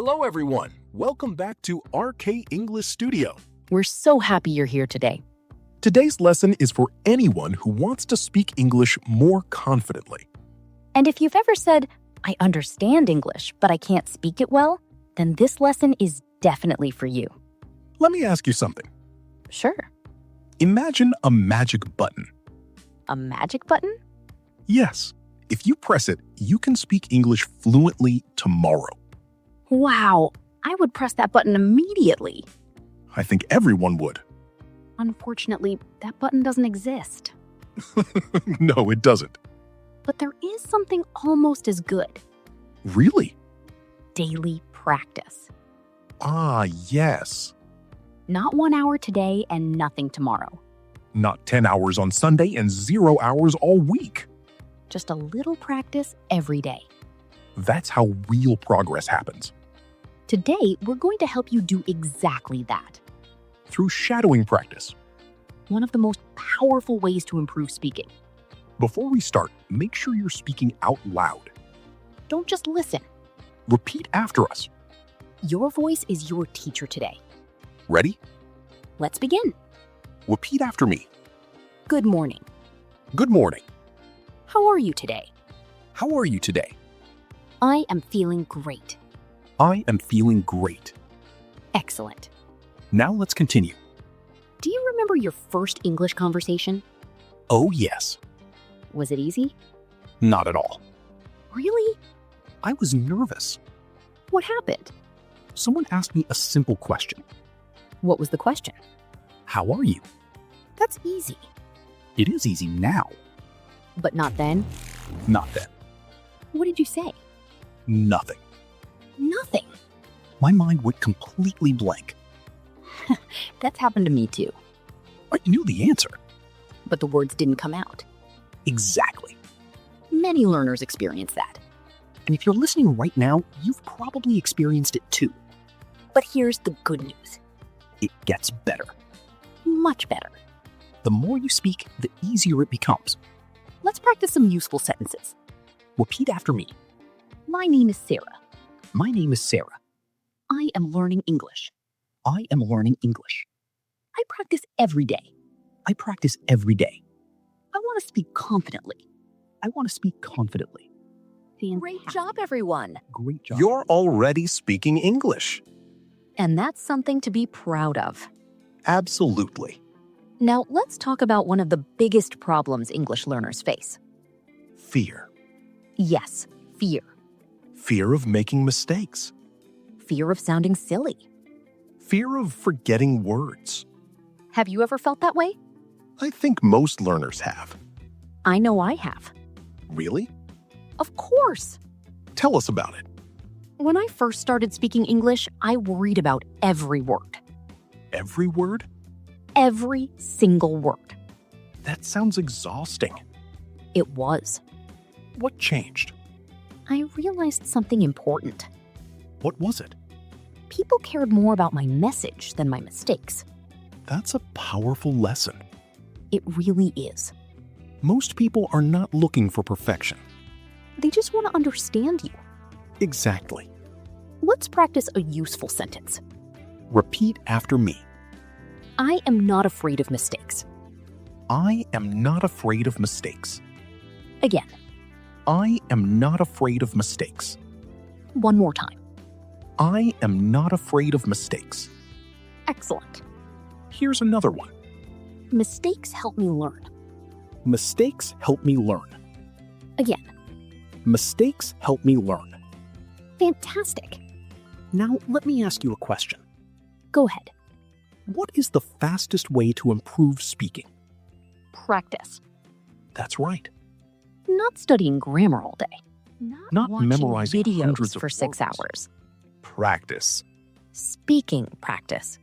Hello, everyone. Welcome back to RK English Studio. We're so happy you're here today. Today's lesson is for anyone who wants to speak English more confidently. And if you've ever said, I understand English, but I can't speak it well, then this lesson is definitely for you. Let me ask you something. Sure. Imagine a magic button. A magic button? Yes. If you press it, you can speak English fluently tomorrow. Wow, I would press that button immediately. I think everyone would. Unfortunately, that button doesn't exist. No, it doesn't. But there is something almost as good. Really? Daily practice. Ah, yes. Not 1 hour today and nothing tomorrow. Not 10 hours on Sunday and 0 hours all week. Just a little practice every day. That's how real progress happens. Today, we're going to help you do exactly that. Through shadowing practice. One of the most powerful ways to improve speaking. Before we start, make sure you're speaking out loud. Don't just listen. Repeat after us. Your voice is your teacher today. Ready? Let's begin. Repeat after me. Good morning. Good morning. How are you today? How are you today? I am feeling great. I am feeling great. Excellent. Now let's continue. Do you remember your first English conversation? Oh, yes. Was it easy? Not at all. Really? I was nervous. What happened? Someone asked me a simple question. What was the question? How are you? That's easy. It is easy now. But not then? Not then. What did you say? Nothing. Nothing. My mind went completely blank. That's happened to me too. I knew the answer. But the words didn't come out. Exactly. Many learners experience that. And if you're listening right now, you've probably experienced it too. But here's the good news. It gets better. Much better. The more you speak, the easier it becomes. Let's practice some useful sentences. Repeat after me. My name is Sarah. My name is Sarah. I am learning English. I am learning English. I practice every day. I practice every day. I want to speak confidently. I want to speak confidently. Great job, everyone. Great job. You're already speaking English. And that's something to be proud of. Absolutely. Now, let's talk about one of the biggest problems English learners face. Fear. Yes, fear. Fear of making mistakes. Fear of sounding silly. Fear of forgetting words. Have you ever felt that way? I think most learners have. I know I have. Really? Of course. Tell us about it. When I first started speaking English, I worried about every word. Every word? Every single word. That sounds exhausting. It was. What changed? I realized something important. What was it? People cared more about my message than my mistakes. That's a powerful lesson. It really is. Most people are not looking for perfection. They just want to understand you. Exactly. Let's practice a useful sentence. Repeat after me. I am not afraid of mistakes. I am not afraid of mistakes. Again, I am not afraid of mistakes. one more time. I am not afraid of mistakes. Excellent. Here's another one. Mistakes help me learn. Mistakes help me learn. Again, Mistakes help me learn. fantastic. Now, let me ask you a question. Go ahead. What is the fastest way to improve speaking? Practice. That's right. Not studying grammar all day. Not watching memorizing videos hundreds of for 6 words. hours. Practice. Speaking practice.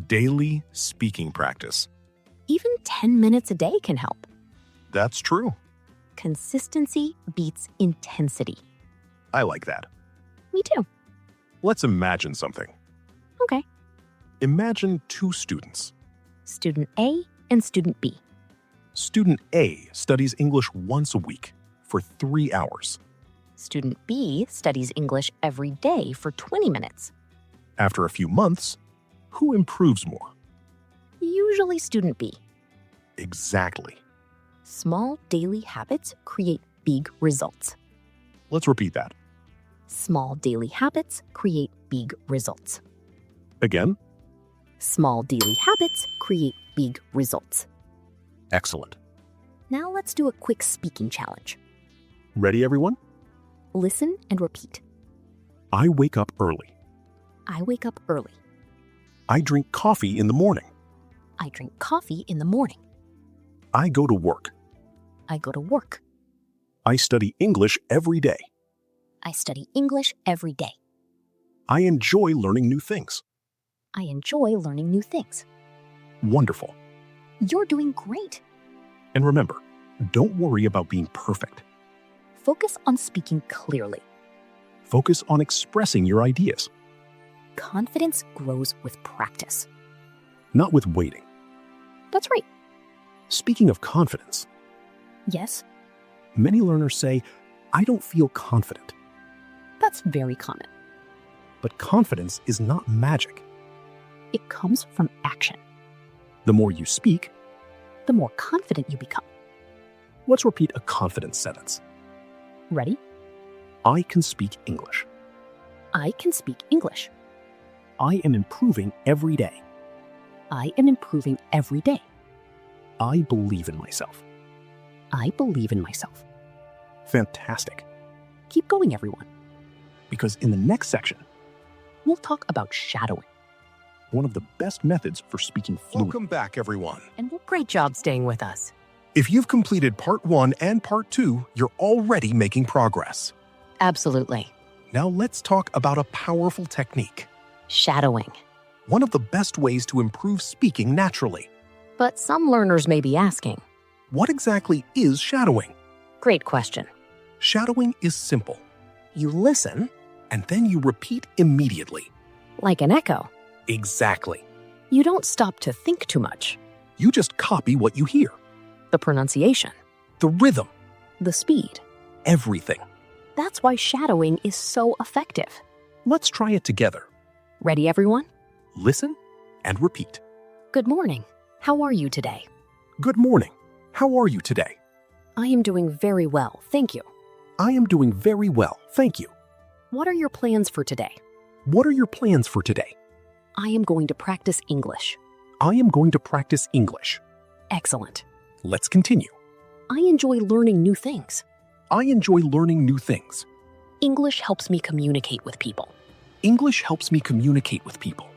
Daily speaking practice. Even 10 minutes a day can help. That's true. Consistency beats intensity. I like that. Me too. Let's imagine something. Okay. Imagine two students. Student A and Student B. Student A studies English once a week for 3 hours. Student B studies English every day for 20 minutes. After a few months, who improves more? Usually student B. Exactly. Small daily habits create big results. Let's repeat that. Small daily habits create big results. Again. Small daily habits create big results. Excellent. Now let's do a quick speaking challenge. Ready, everyone? Listen and repeat. I wake up early. I wake up early. I drink coffee in the morning. I drink coffee in the morning. I go to work. I go to work. I study English every day. I study English every day. I enjoy learning new things. I enjoy learning new things. Wonderful. You're doing great. And remember, don't worry about being perfect. Focus on speaking clearly. Focus on expressing your ideas, Confidence grows with practice. not with waiting. That's right. Speaking of confidence, Yes, many learners say, I don't feel confident. that's very common. But confidence is not magic. It comes from action. The more you speak, The more confident you become. let's repeat a confidence sentence. Ready? I can speak English. I can speak English. I am improving every day. I am improving every day. I believe in myself. I believe in myself. Fantastic. Keep going, everyone. Because in the next section, We'll talk about shadowing. one of the best methods for speaking fluently. Welcome back, everyone. And great job staying with us. If you've completed Part 1 and Part 2, you're already making progress. Absolutely. Now let's talk about a powerful technique. Shadowing. One of the best ways to improve speaking naturally. But some learners may be asking, What exactly is shadowing? great question. Shadowing is simple. You listen, and then you repeat immediately. Like an echo, Exactly. you don't stop to think too much. You just copy what you hear. The pronunciation, The rhythm, the speed. everything. That's why shadowing is so effective. Let's try it together. Ready, everyone? Listen and repeat. Good morning. How are you today? Good morning. How are you today? I am doing very well, thank you. I am doing very well, thank you. What are your plans for today? What are your plans for today? I am going to practice English. I am going to practice English. Excellent. Let's continue. I enjoy learning new things. I enjoy learning new things. English helps me communicate with people. English helps me communicate with people.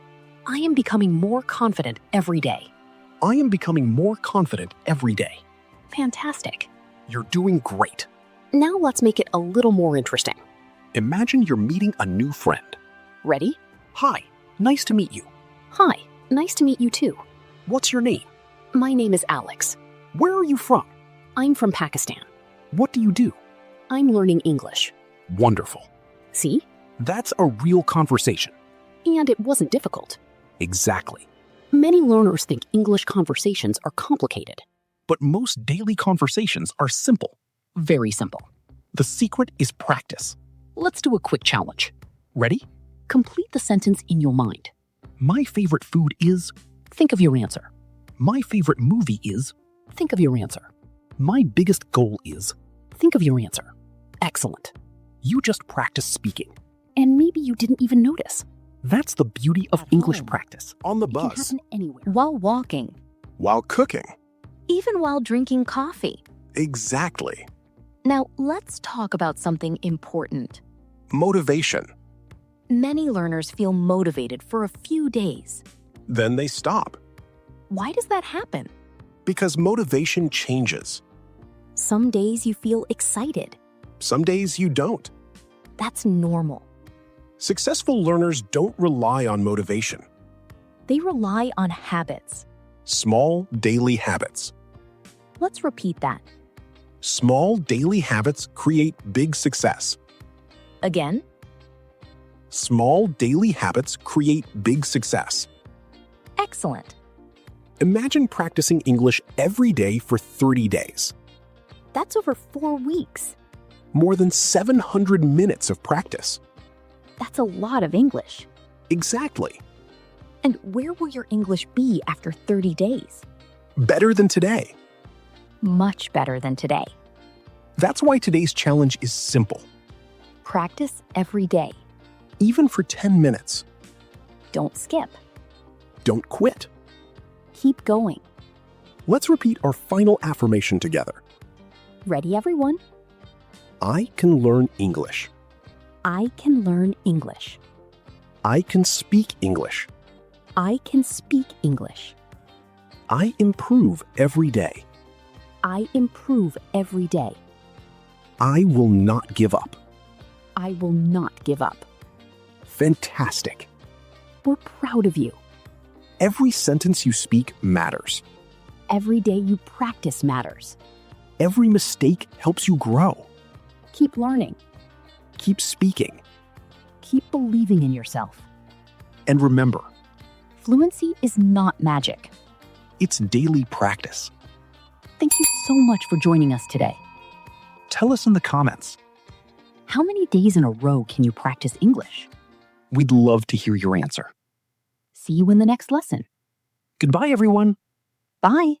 I am becoming more confident every day. I am becoming more confident every day. Fantastic. You're doing great. Now let's make it a little more interesting. Imagine you're meeting a new friend. Ready? Hi, nice to meet you. Hi, nice to meet you too. What's your name? My name is Alex. Where are you from? I'm from Pakistan. What do you do? I'm learning English. Wonderful. See? That's a real conversation. And it wasn't difficult. Exactly. Many learners think English conversations are complicated. But most daily conversations are simple. Very simple. The secret is practice. Let's do a quick challenge. Ready? Complete the sentence in your mind. My favorite food is. Think of your answer. My favorite movie is. Think of your answer. My biggest goal is. Think of your answer. Excellent. You just practice speaking. And maybe you didn't even notice. That's the beauty of At English home. practice. On the It can happen anywhere. While walking. While cooking. Even while drinking coffee. Exactly. Now, let's talk about something important. Motivation. Many learners feel motivated for a few days. Then they stop. Why does that happen? Because motivation changes. Some days you feel excited. Some days you don't. That's normal. Successful learners don't rely on motivation. They rely on habits. Small daily habits. Let's repeat that. Small daily habits create big success. Again, Small daily habits create big success. excellent. Imagine practicing English every day for 30 days. That's over 4 weeks. More than 700 minutes of practice. That's a lot of English. Exactly. And where will your English be after 30 days? Better than today. Much better than today. That's why today's challenge is simple. Practice every day. Even for 10 minutes. Don't skip. Don't quit. Keep going. Let's repeat our final affirmation together. Ready, everyone? I can learn English. I can learn English. I can speak English. I can speak English. I improve every day. I improve every day. I will not give up. I will not give up. Fantastic. We're proud of you. Every sentence you speak matters. Every day you practice matters. Every mistake helps you grow. Keep learning. Keep speaking. Keep believing in yourself. And remember, Fluency is not magic. it's daily practice. Thank you so much for joining us today. Tell us in the comments. How many days in a row can you practice English? We'd love to hear your answer. See you in the next lesson. Goodbye, everyone. Bye.